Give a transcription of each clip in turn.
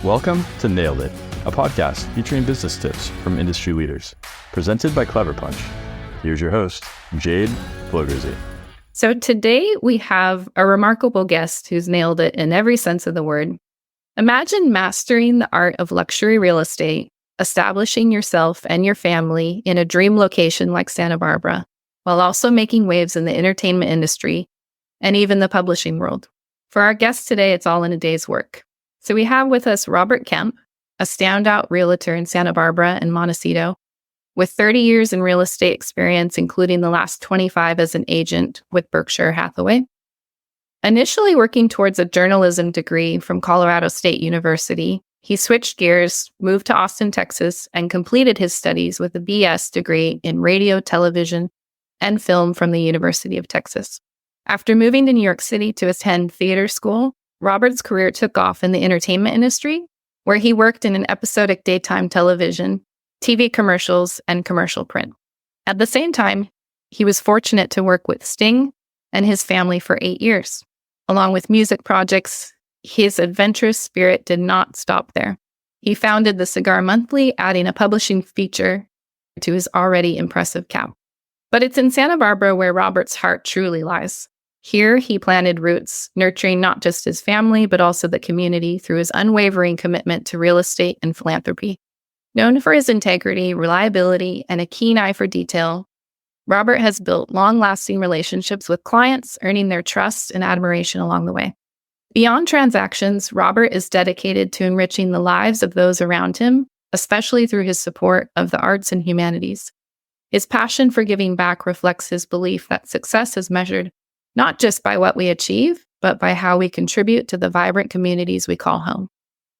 Welcome to Nailed It, a podcast featuring business tips from industry leaders, presented by Clever Punch. Here's your host, Jade Flogersy. So today we have a remarkable guest who's nailed it in every sense of the word. Imagine mastering the art of luxury real estate, establishing yourself and your family in a dream location like Santa Barbara, while also making waves in the entertainment industry and even the publishing world. For our guest today, it's all in a day's work. So we have with us Robert Kemp, a standout realtor in Santa Barbara and Montecito, with 30 years in real estate experience, including the last 25 as an agent with Berkshire Hathaway. Initially working towards a journalism degree from Colorado State University, he switched gears, moved to Austin, Texas, and completed his studies with a BS degree in radio, television, and film from the University of Texas. After moving to New York City to attend theater school, Robert's career took off in the entertainment industry, where he worked in an episodic daytime television, TV commercials, and commercial print. At the same time, he was fortunate to work with Sting and his family for 8 years. Along with music projects, his adventurous spirit did not stop there. He founded the Cigar Monthly, adding a publishing feature to his already impressive cap. But it's in Santa Barbara where Robert's heart truly lies. Here, he planted roots, nurturing not just his family, but also the community through his unwavering commitment to real estate and philanthropy. Known for his integrity, reliability, and a keen eye for detail, Robert has built long-lasting relationships with clients, earning their trust and admiration along the way. Beyond transactions, Robert is dedicated to enriching the lives of those around him, especially through his support of the arts and humanities. His passion for giving back reflects his belief that success is measured not just by what we achieve, but by how we contribute to the vibrant communities we call home.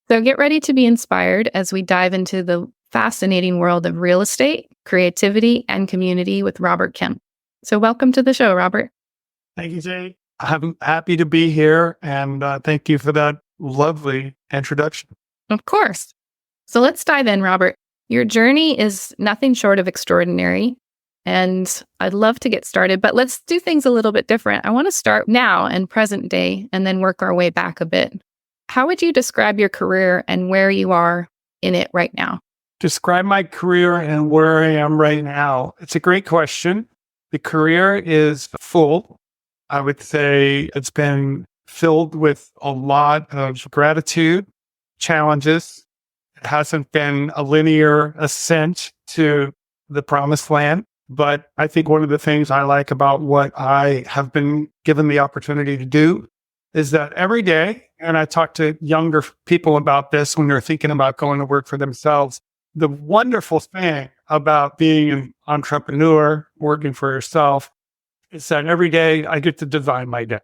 So get ready to be inspired as we dive into the fascinating world of real estate, creativity, and community with Robert Kemp. So welcome to the show, Robert. Thank you, Jay. I'm happy to be here, and thank you for that lovely introduction. Of course. So let's dive in, Robert. Your journey is nothing short of extraordinary, and I'd love to get started, but let's do things a little bit different. I want to start now and present day and then work our way back a bit. How would you describe your career and where you are in it right now? Describe my career and where I am right now. It's a great question. The career is full. I would say it's been filled with a lot of gratitude, challenges. It hasn't been a linear ascent to the promised land. But I think one of the things I like about what I have been given the opportunity to do is that every day, and I talk to younger people about this when they're thinking about going to work for themselves, the wonderful thing about being an entrepreneur, working for yourself, is that every day I get to design my day.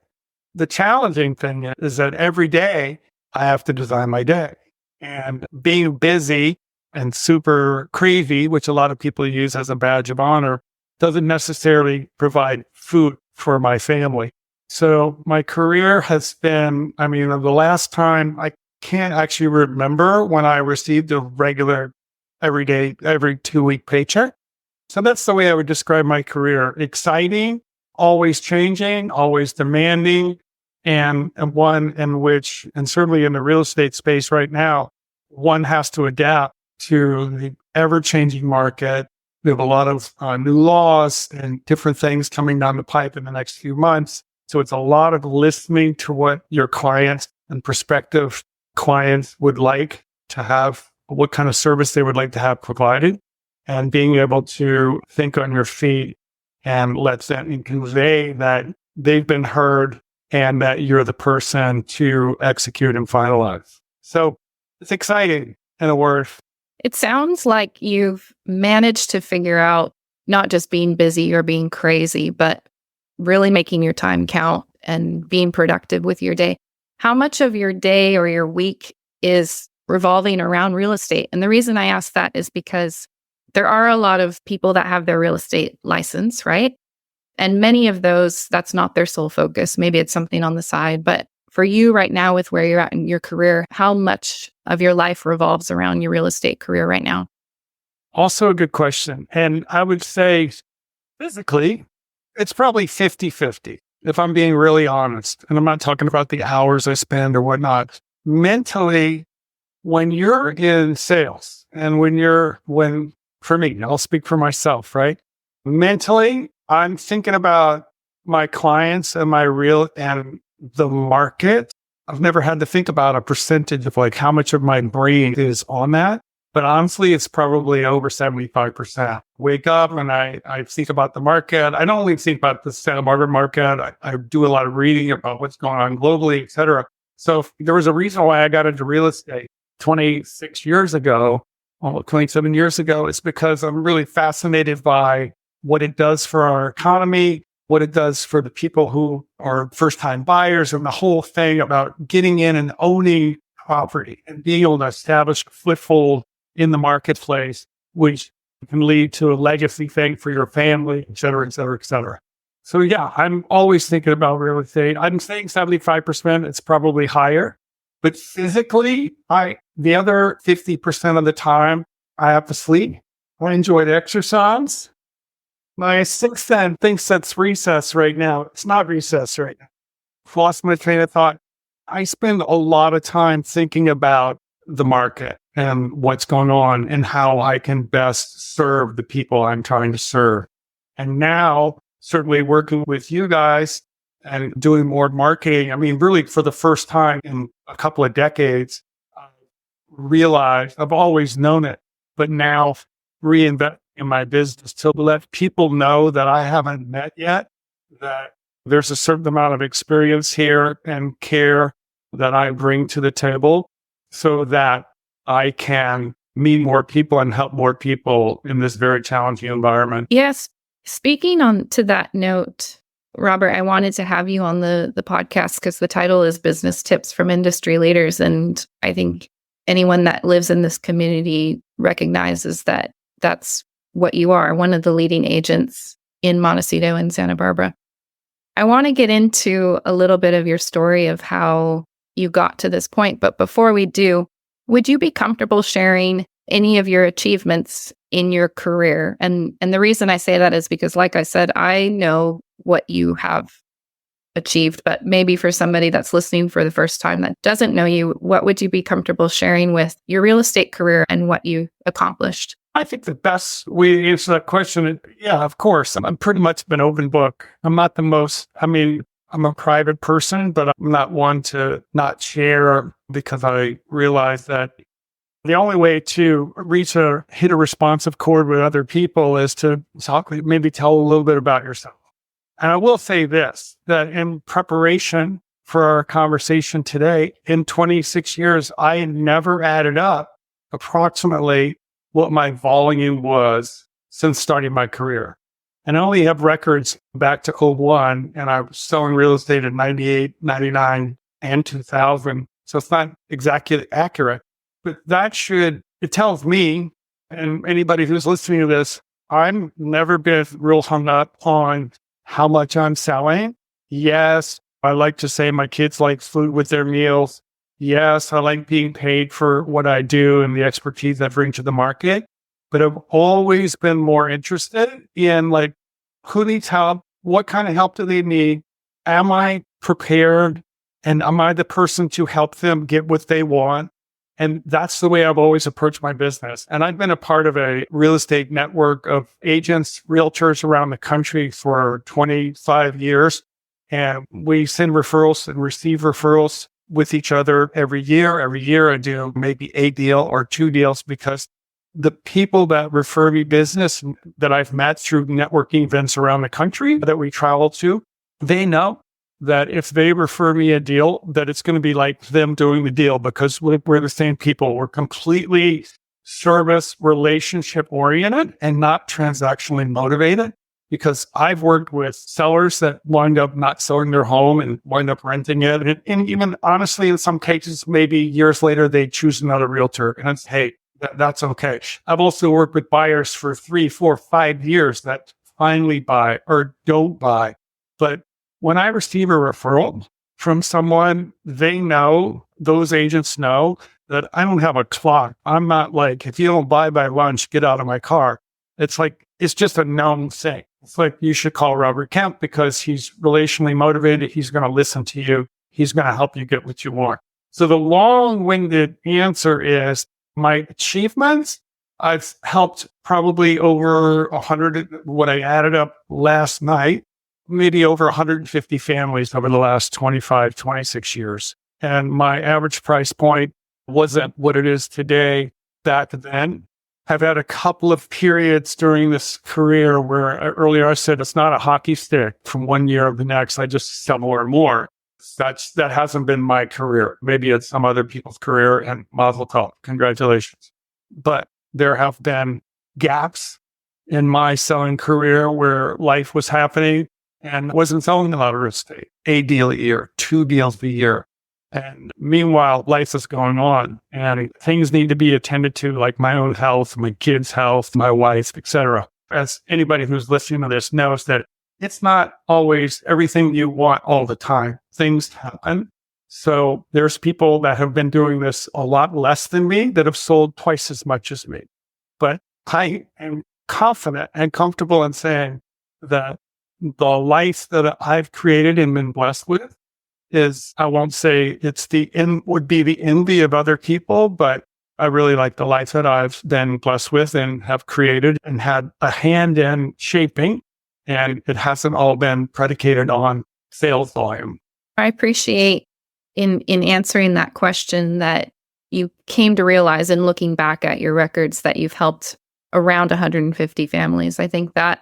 The challenging thing is that every day I have to design my day. And being busy and super crazy, which a lot of people use as a badge of honor, doesn't necessarily provide food for my family. So my career has been, the last time I can't actually remember when I received a regular every 2-week paycheck. So that's the way I would describe my career. Exciting, always changing, always demanding, and one in which, and certainly in the real estate space right now, one has to adapt to the ever-changing market. We have a lot of new laws and different things coming down the pipe in the next few months. So it's a lot of listening to what your clients and prospective clients would like to have, what kind of service they would like to have provided, and being able to think on your feet and let them convey that they've been heard and that you're the person to execute and finalize. So it's exciting, in a word. It sounds like you've managed to figure out not just being busy or being crazy, but really making your time count and being productive with your day. How much of your day or your week is revolving around real estate? And the reason I ask that is because there are a lot of people that have their real estate license, right? And many of those, that's not their sole focus. Maybe it's something on the side, but for you right now with where you're at in your career, how much of your life revolves around your real estate career right now? Also a good question. And I would say physically, it's probably 50-50, if I'm being really honest. And I'm not talking about the hours I spend or whatnot. Mentally, when you're in sales and for me, I'll speak for myself, right? Mentally, I'm thinking about my clients and and the market. I've never had to think about a percentage of like how much of my brain is on that. But honestly, it's probably over 75%. Wake up and I think about the market. I don't only think about the Santa Barbara market. I do a lot of reading about what's going on globally, et cetera. So there was a reason why I got into real estate 26 years ago, 27 years ago. It's because I'm really fascinated by what it does for our economy, what it does for the people who are first-time buyers, and the whole thing about getting in and owning property and being able to establish a foothold in the marketplace, which can lead to a legacy thing for your family, et cetera, et cetera, et cetera. So yeah, I'm always thinking about real estate. I'm saying 75%, it's probably higher. But physically, the other 50% of the time, I have to sleep. I enjoy the exercise. My sixth sense thinks that's recess right now. It's not recess right now. I've lost my train of thought. I spend a lot of time thinking about the market and what's going on and how I can best serve the people I'm trying to serve. And now, certainly working with you guys and doing more marketing, I mean, really for the first time in a couple of decades, I realized I've always known it, but now reinvest in my business to let people know that I haven't met yet, that there's a certain amount of experience here and care that I bring to the table so that I can meet more people and help more people in this very challenging environment. Yes. Speaking on to that note, Robert, I wanted to have you on the podcast because the title is Business Tips from Industry Leaders. And I think anyone that lives in this community recognizes that that's what you are, one of the leading agents in Montecito and Santa Barbara. I want to get into a little bit of your story of how you got to this point. But before we do, would you be comfortable sharing any of your achievements in your career? And the reason I say that is because, like I said, I know what you have achieved, but maybe for somebody that's listening for the first time that doesn't know you, what would you be comfortable sharing with your real estate career and what you accomplished? I think the best way to answer that question, yeah, of course. I'm pretty much an open book. I'm not I'm a private person, but I'm not one to not share because I realize that the only way to hit a responsive chord with other people is to maybe tell a little bit about yourself. And I will say this, that in preparation for our conversation today, in 26 years, I never added up approximately what my volume was since starting my career. And I only have records back to 01, and I was selling real estate in 98, 99, and 2000. So it's not exactly accurate, but it tells me, and anybody who's listening to this, I'm never been real hung up on how much I'm selling. Yes, I like to say my kids like food with their meals. Yes, I like being paid for what I do and the expertise I bring to the market. But I've always been more interested in who needs help? What kind of help do they need? Am I prepared? And am I the person to help them get what they want? And that's the way I've always approached my business. And I've been a part of a real estate network of agents, realtors around the country for 25 years. And we send referrals and receive referrals with each other every year. Every year I do maybe a deal or two deals because the people that refer me business that I've met through networking events around the country that we travel to, they know that if they refer me a deal, that it's going to be like them doing the deal because we're the same people. We're completely service relationship oriented and not transactionally motivated. Because I've worked with sellers that wind up not selling their home and wind up renting it. And even honestly, in some cases, maybe years later, they choose another realtor. And it's, hey, that's okay. I've also worked with buyers for 3, 4, 5 years that finally buy or don't buy. But when I receive a referral from someone, those agents know that I don't have a clock. I'm not like, if you don't buy by lunch, get out of my car. It's just a known thing. It's like you should call Robert Kemp because he's relationally motivated. He's going to listen to you. He's going to help you get what you want. So the long-winded answer is my achievements. I've helped probably over 100, what I added up last night, maybe over 150 families over the last 25, 26 years. And my average price point wasn't what it is today back then. I've had a couple of periods during this career where earlier I said it's not a hockey stick from one year to the next. I just sell more and more. That hasn't been my career. Maybe it's some other people's career, and mazel tov. Congratulations. But there have been gaps in my selling career where life was happening and I wasn't selling a lot of real estate. A deal a year, 2 deals a year. And meanwhile, life is going on and things need to be attended to, like my own health, my kids' health, my wife, etc. As anybody who's listening to this knows that it's not always everything you want all the time. Things happen. So there's people that have been doing this a lot less than me that have sold twice as much as me. But I am confident and comfortable in saying that the life that I've created and been blessed with is, I won't say would be the envy of other people, but I really like the life that I've been blessed with and have created and had a hand in shaping. And it hasn't all been predicated on sales volume. I appreciate in answering that question that you came to realize in looking back at your records that you've helped around 150 families. I think that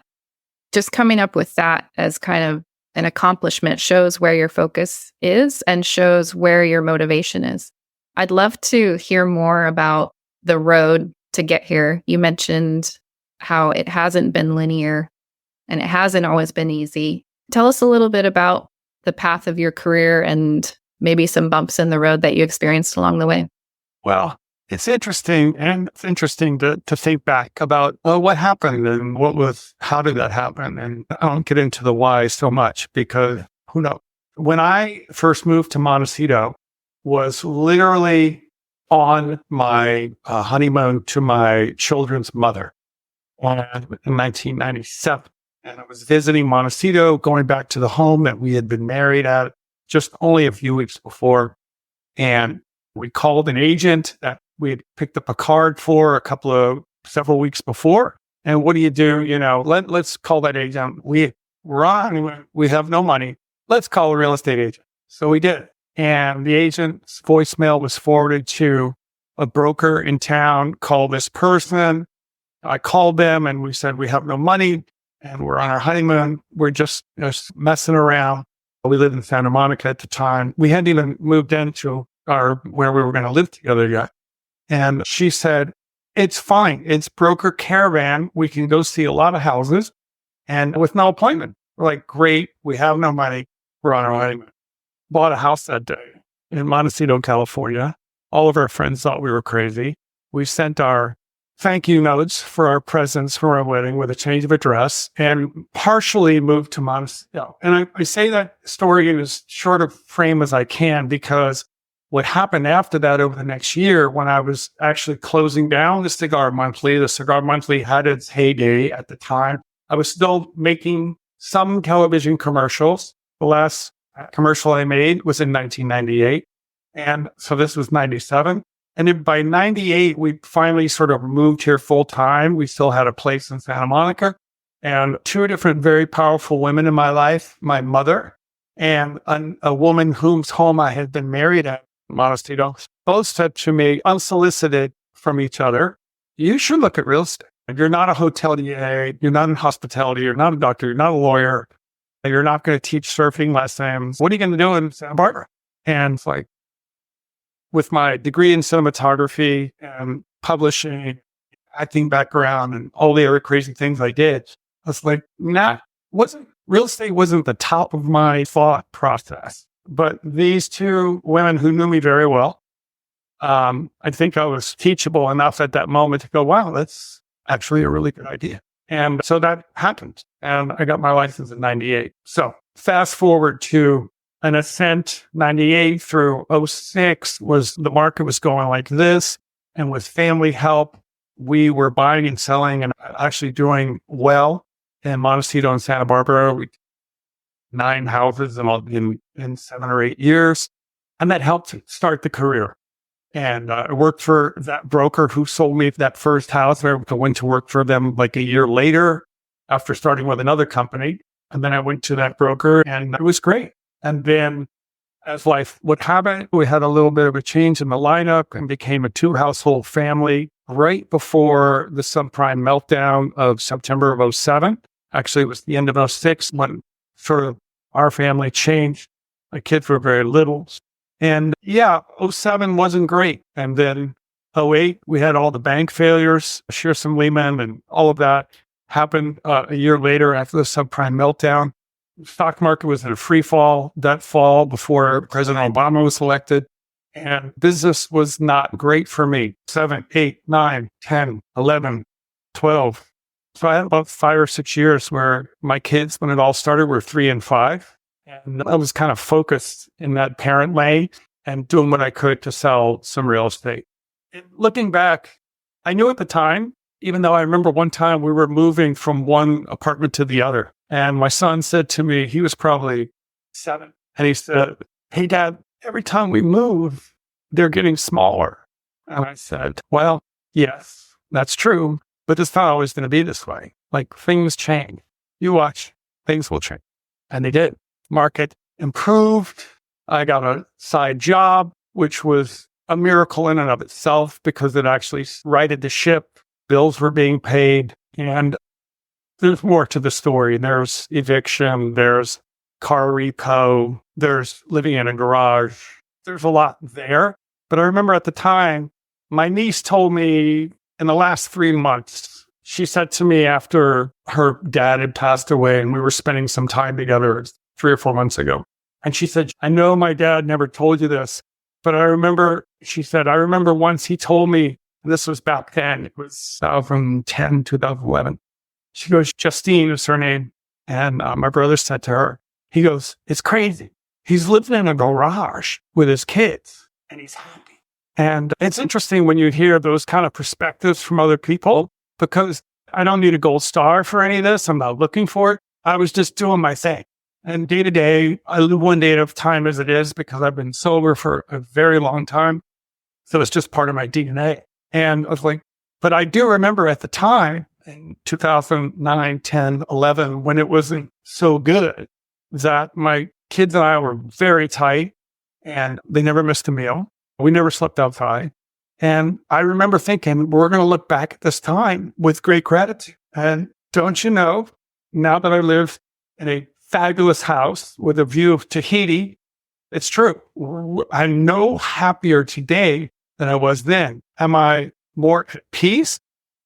just coming up with that as kind of an accomplishment shows where your focus is and shows where your motivation is. I'd love to hear more about the road to get here. You mentioned how it hasn't been linear and it hasn't always been easy. Tell us a little bit about the path of your career and maybe some bumps in the road that you experienced along the way. Well, it's interesting. And it's interesting to think back about what happened and how did that happen? And I don't get into the why so much because who knows? When I first moved to Montecito was literally on my honeymoon to my children's mother in 1997. And I was visiting Montecito, going back to the home that we had been married at just only a few weeks before. And we called an agent that we had picked up a card for several weeks before. And what do? Let's call that agent. We're on, we have no money. Let's call a real estate agent. So we did. And the agent's voicemail was forwarded to a broker in town. Call this person. I called them and we said, we have no money and we're on our honeymoon. We're just messing around. We lived in Santa Monica at the time. We hadn't even moved into where we were going to live together yet. And she said, it's fine. It's broker caravan. We can go see a lot of houses and with no appointment. We're like, great. We have no money. We're on our honeymoon. Bought a house that day in Montecito, California. All of our friends thought we were crazy. We sent our thank you notes for our presents for our wedding with a change of address and partially moved to Montecito. And I say that story in as short a frame as I can because what happened after that over the next year when I was actually closing down the Cigar Monthly had its heyday at the time. I was still making some television commercials. The last commercial I made was in 1998. And so this was 97. And then by 98, we finally sort of moved here full time. We still had a place in Santa Monica and 2 different very powerful women in my life, my mother and a woman whose home I had been married at in Montecito, both said to me, unsolicited from each other, you should look at real estate. You're not a hotelier. You're not in hospitality. You're not a doctor. You're not a lawyer. You're not going to teach surfing lessons. What are you going to do in Santa Barbara? And it's like, with my degree in cinematography and publishing, acting background, and all the other crazy things I did, I was like, real estate wasn't the top of my thought process. But these 2 women who knew me very well, I think I was teachable enough at that moment to go, wow, that's actually a really good idea. And so that happened. And I got my license in 98. So fast forward to an ascent, 98 through 06 the market was going like this. And with family help, we were buying and selling and actually doing well in Montecito and Santa Barbara. We 9 houses in 7 or 8 years. And that helped start the career. And I worked for that broker who sold me that first house. I went to work for them like a year later after starting with another company. And then I went to that broker and it was great. And then as life would happen, we had a little bit of a change in the lineup and became a 2-household family right before the subprime meltdown of September of '07. Actually, it was the end of '06 when sort of our family changed. My kids were very little. And yeah, '07 wasn't great. And then '08, we had all the bank failures, Shearson Lehman and all of that happened a year later after the subprime meltdown. The stock market was in a free fall that fall before President Obama was elected. And business was not great for me. 7, 8, 9, 10, 11, 12. So I had about 5 or 6 years where my kids, when it all started, were 3 and 5. And I was kind of focused in that parent lane and doing what I could to sell some real estate. And looking back, I knew at the time, even though I remember one time we were moving from one apartment to the other. And my son said to me, he was probably 7. And he said, "Hey, Dad, every time we move, they're getting smaller." And I said, "Well, yes, that's true, but it's not always going to be this way. Like things change. You watch, things will change." And they did. Market improved. I got a side job, which was a miracle in and of itself because it actually righted the ship. Bills were being paid. And there's more to the story. There's eviction. There's car repo. There's living in a garage. There's a lot there. But I remember at the time, my niece told me in the last 3 months, she said to me after her dad had passed away and we were spending some time together 3 or 4 months ago. And she said, "I know my dad never told you this, but I remember," she said, "I remember once he told me," and this was back then, it was 2010, 2011. She goes, Justine is her name. And my brother said to her, he goes, "It's crazy. He's living in a garage with his kids and he's happy." And it's interesting when you hear those kind of perspectives from other people, because I don't need a gold star for any of this. I'm not looking for it. I was just doing my thing. And day to day, I live one day at a time as it is because I've been sober for a very long time. So it's just part of my DNA. And I was like, but I do remember at the time in 2009, 10, 11, when it wasn't so good, that my kids and I were very tight and they never missed a meal. We never slept outside. And I remember thinking, we're going to look back at this time with great gratitude. And don't you know, now that I live in a fabulous house with a view of Tahiti, it's true. I'm no happier today than I was then. Am I more at peace?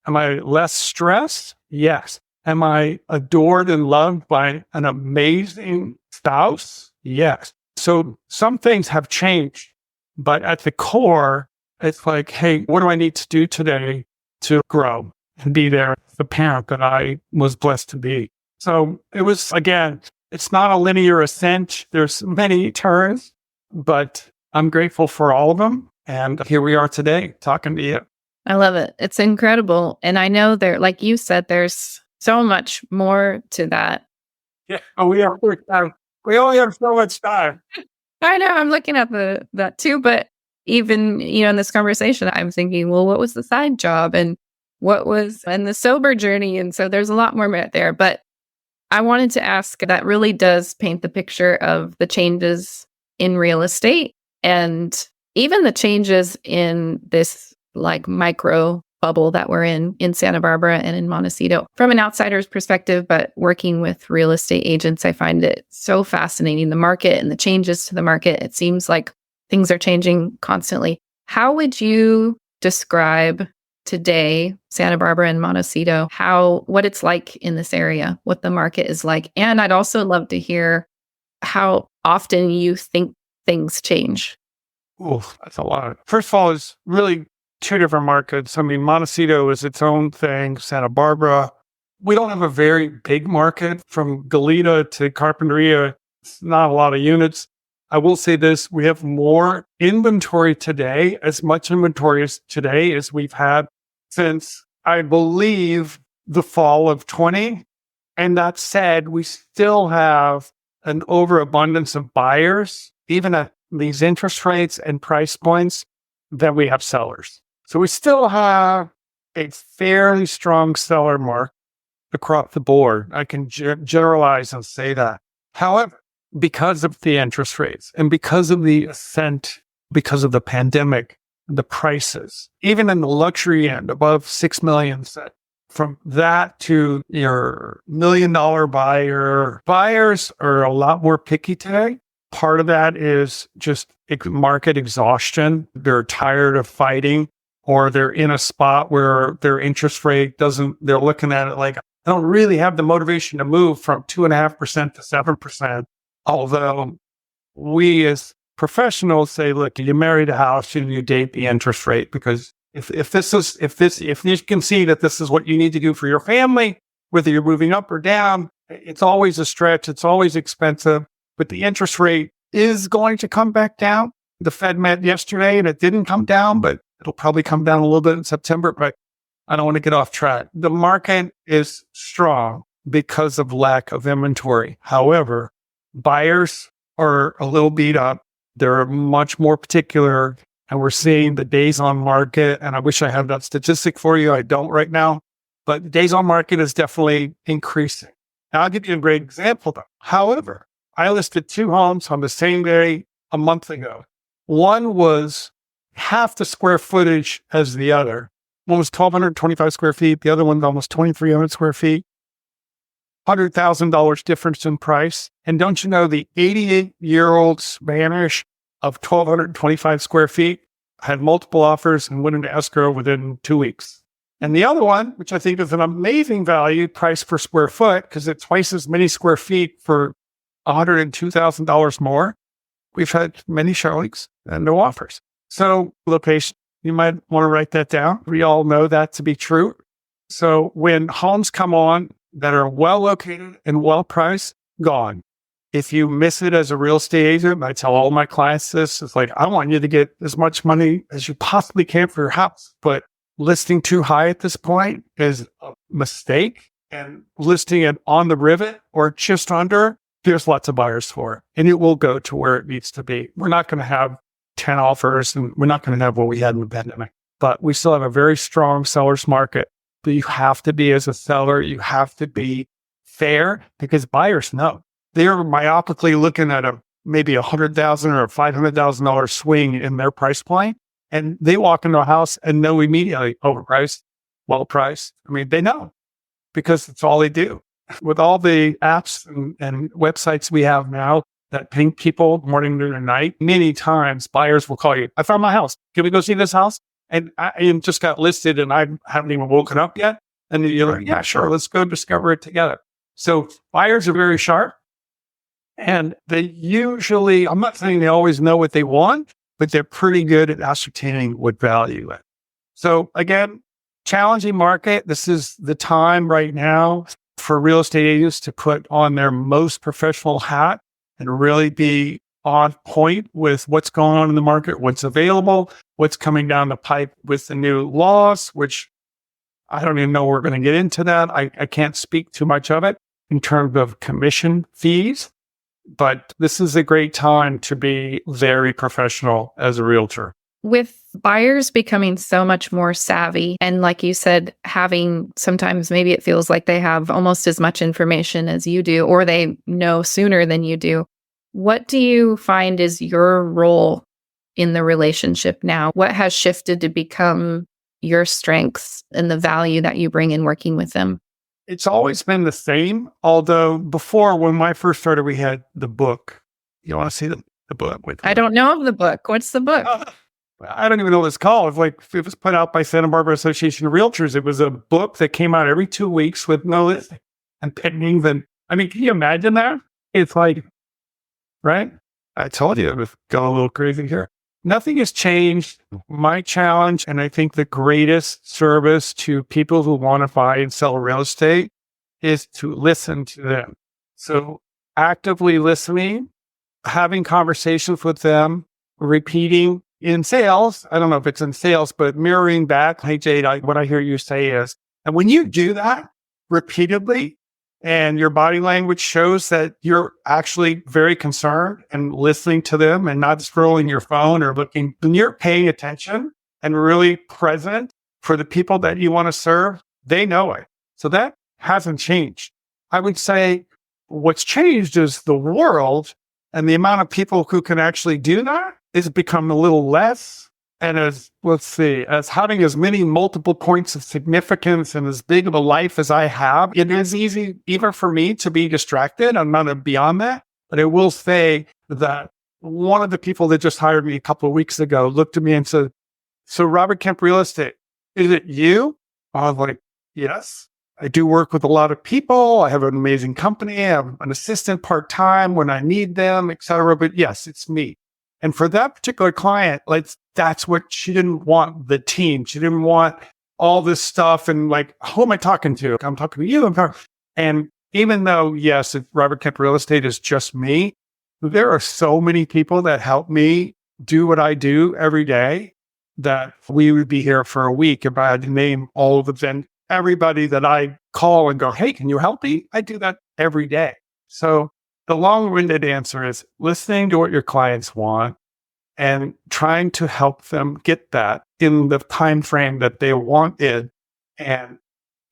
Am I less stressed? Yes. Am I adored and loved by an amazing spouse? Yes. So some things have changed, but at the core, it's like, hey, what do I need to do today to grow and be there, the parent that I was blessed to be? So it was, again, it's not a linear ascent. There's many turns, but I'm grateful for all of them. And here we are today talking to you. I love it. It's incredible. And I know there, like you said, there's so much more to that. Yeah, we only have so much time. I know. I'm looking at that too. But even, in this conversation, I'm thinking, well, what was the side job and what was and the sober journey? And so there's a lot more there. But I wanted to ask, that really does paint the picture of the changes in real estate and even the changes in this like micro bubble that we're in Santa Barbara and in Montecito. From an outsider's perspective, but working with real estate agents, I find it so fascinating, the market and the changes to the market. It seems like things are changing constantly. How would you describe today, Santa Barbara and Montecito, what it's like in this area, what the market is like? And I'd also love to hear how often you think things change. Oh, that's a lot. First of all, it's really 2 different markets. I mean, Montecito is its own thing. Santa Barbara, we don't have a very big market. From Goleta to Carpinteria, it's not a lot of units. I will say this, we have more inventory today, as much inventory as today as we've had since, I believe, the fall of 20. And that said, we still have an overabundance of buyers, even at these interest rates and price points, then we have sellers. So we still have a fairly strong seller market across the board. I can generalize and say that. However, because of the interest rates and because of the ascent, because of the pandemic, the prices, even in the luxury end above 6 million, from that to your $1 million buyer, buyers are a lot more picky today. Part of that is just market exhaustion. They're tired of fighting, or they're in a spot where their interest rate they're looking at it like, I don't really have the motivation to move from 2.5% to 7%. Although we as professionals say, look, you married a house and you date the interest rate, because if you can see that this is what you need to do for your family, whether you're moving up or down, it's always a stretch. It's always expensive, but the interest rate is going to come back down. The Fed met yesterday and it didn't come down, but it'll probably come down a little bit in September, but I don't want to get off track. The market is strong because of lack of inventory. However, buyers are a little beat up. They're much more particular, and we're seeing the days on market. And I wish I had that statistic for you. I don't right now, but the days on market is definitely increasing. Now, I'll give you a great example though. However, I listed 2 homes on the same day a month ago. One was half the square footage as the other. One was 1,225 square feet. The other one's almost 2,300 square feet. $100,000 difference in price. And don't you know, the 88-year-old Spanish of 1,225 square feet had multiple offers and went into escrow within 2 weeks. And the other one, which I think is an amazing value, price per square foot, because it's twice as many square feet for $102,000 more. We've had many showings and no offers. So location, you might want to write that down. We all know that to be true. So when homes come on that are well located and well priced, gone. If you miss it as a real estate agent, I tell all my clients this, it's like, I want you to get as much money as you possibly can for your house, but listing too high at this point is a mistake. And listing it on the rivet or just under, there's lots of buyers for it, and it will go to where it needs to be. We're not going to have 10 offers, and we're not going to have what we had in the pandemic, but we still have a very strong seller's market. But you have to be, as a seller, you have to be fair, because buyers know. They're myopically looking at maybe $100,000 or $500,000 swing in their price point, and they walk into a house and know immediately, overpriced, well priced. I mean, they know, because it's all they do. With all the apps and websites we have now that ping people morning, noon, and night, many times buyers will call you, I found my house. Can we go see this house? And I just got listed and I haven't even woken up yet. And you're like, yeah, sure, let's go discover it together. So buyers are very sharp, and they usually, I'm not saying they always know what they want, but they're pretty good at ascertaining what value is. So again, challenging market. This is the time right now for real estate agents to put on their most professional hat and really be on point with what's going on in the market, what's available, what's coming down the pipe with the new laws, which I don't even know we're going to get into that. I can't speak too much of it in terms of commission fees, but this is a great time to be very professional as a realtor. With buyers becoming so much more savvy, and like you said, having sometimes maybe it feels like they have almost as much information as you do, or they know sooner than you do. What do you find is your role in the relationship now? What has shifted to become your strengths and the value that you bring in working with them? It's always been the same. Although before, when I first started, we had the book. You want to see the book? I don't know of the book. What's the book? I don't even know what it's called. It was put out by Santa Barbara Association of Realtors. It was a book that came out every 2 weeks with no listing and pendings. And I mean, can you imagine that? It's like, right? I told you it was going a little crazy here. Nothing has changed. My challenge, and I think the greatest service to people who want to buy and sell real estate, is to listen to them. So actively listening, having conversations with them, repeating in sales. I don't know if it's in sales, but mirroring back. Hey, Jade, what I hear you say is, and when you do that repeatedly, and your body language shows that you're actually very concerned and listening to them and not scrolling your phone or looking, when you're paying attention and really present for the people that you want to serve, they know it. So that hasn't changed. I would say what's changed is the world, and the amount of people who can actually do that is become a little less. And as having as many multiple points of significance and as big of a life as I have, it is easy even for me to be distracted. I'm not beyond that. But I will say that one of the people that just hired me a couple of weeks ago looked at me and said, "So Robert Kemp Real Estate, is it you?" I was like, "Yes. I do work with a lot of people. I have an amazing company. I have an assistant part-time when I need them, et cetera. But yes, it's me." And for that particular client, that's what she didn't want, the team. She didn't want all this stuff and who am I talking to? I'm talking to you. And even though, yes, Robert Kemp Real Estate is just me, there are so many people that help me do what I do every day that we would be here for a week if I had to name all of them. Everybody that I call and go, "Hey, can you help me?" I do that every day. So the long-winded answer is listening to what your clients want and trying to help them get that in the time frame that they want it. And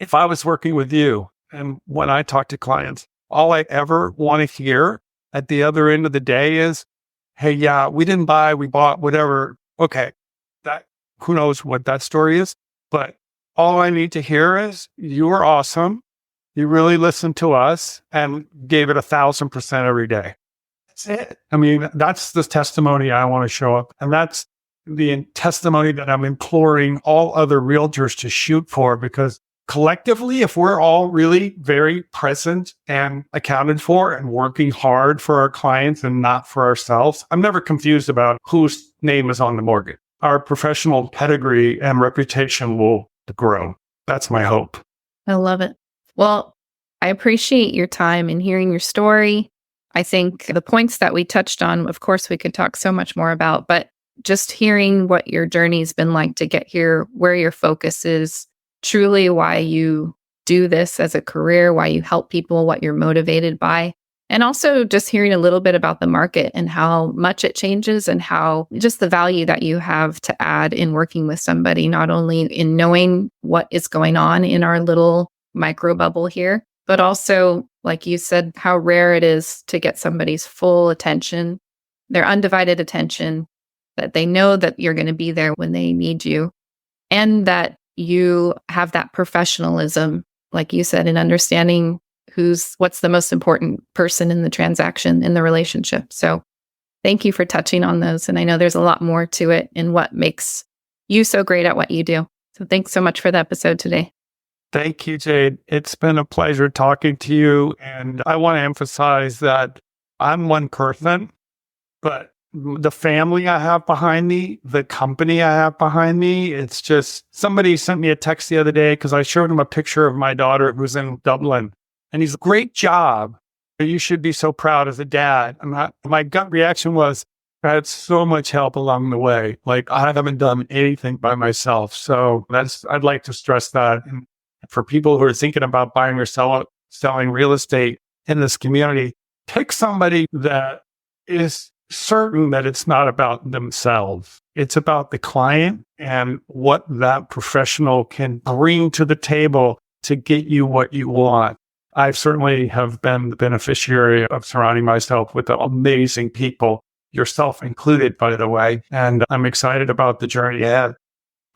if I was working with you and when I talk to clients, all I ever want to hear at the other end of the day is, "Hey, yeah, we didn't buy, we bought, whatever." Okay, that who knows what that story is, but all I need to hear is, "You are awesome. You really listened to us and gave it 1,000% every day." That's it. I mean, that's the testimony I want to show up. And that's the testimony that I'm imploring all other realtors to shoot for, because collectively, if we're all really very present and accounted for and working hard for our clients and not for ourselves, I'm never confused about whose name is on the mortgage. Our professional pedigree and reputation will grow. That's my hope. I love it. Well, I appreciate your time and hearing your story. I think the points that we touched on, of course, we could talk so much more about, but just hearing what your journey's been like to get here, where your focus is, truly why you do this as a career, why you help people, what you're motivated by. And also just hearing a little bit about the market and how much it changes and how just the value that you have to add in working with somebody, not only in knowing what is going on in our little micro bubble here, but also, like you said, how rare it is to get somebody's full attention, their undivided attention, that they know that you're going to be there when they need you, and that you have that professionalism, like you said, in understanding what's the most important person in the transaction, in the relationship. So thank you for touching on those. And I know there's a lot more to it and what makes you so great at what you do. So thanks so much for the episode today. Thank you, Jade. It's been a pleasure talking to you. And I want to emphasize that I'm one person, but the family I have behind me, the company I have behind me, it's just, somebody sent me a text the other day because I showed him a picture of my daughter who's in Dublin. And he's, "Great job. You should be so proud as a dad." And my gut reaction was, I had so much help along the way. I haven't done anything by myself. So I'd like to stress that. And for people who are thinking about buying or selling real estate in this community, pick somebody that is certain that it's not about themselves. It's about the client and what that professional can bring to the table to get you what you want. I certainly have been the beneficiary of surrounding myself with amazing people, yourself included, by the way. And I'm excited about the journey ahead.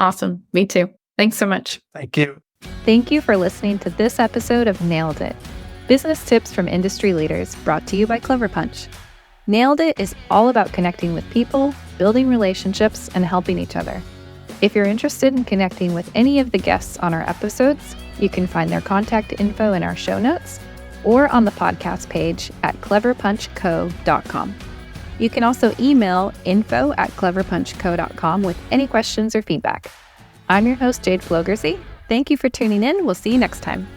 Awesome. Me too. Thanks so much. Thank you. Thank you for listening to this episode of Nailed It, business tips from industry leaders, brought to you by Clever Punch. Nailed It is all about connecting with people, building relationships, and helping each other. If you're interested in connecting with any of the guests on our episodes, you can find their contact info in our show notes or on the podcast page at cleverpunchco.com. You can also email info@cleverpunchco.com with any questions or feedback. I'm your host, Jade Flogersey. Thank you for tuning in. We'll see you next time.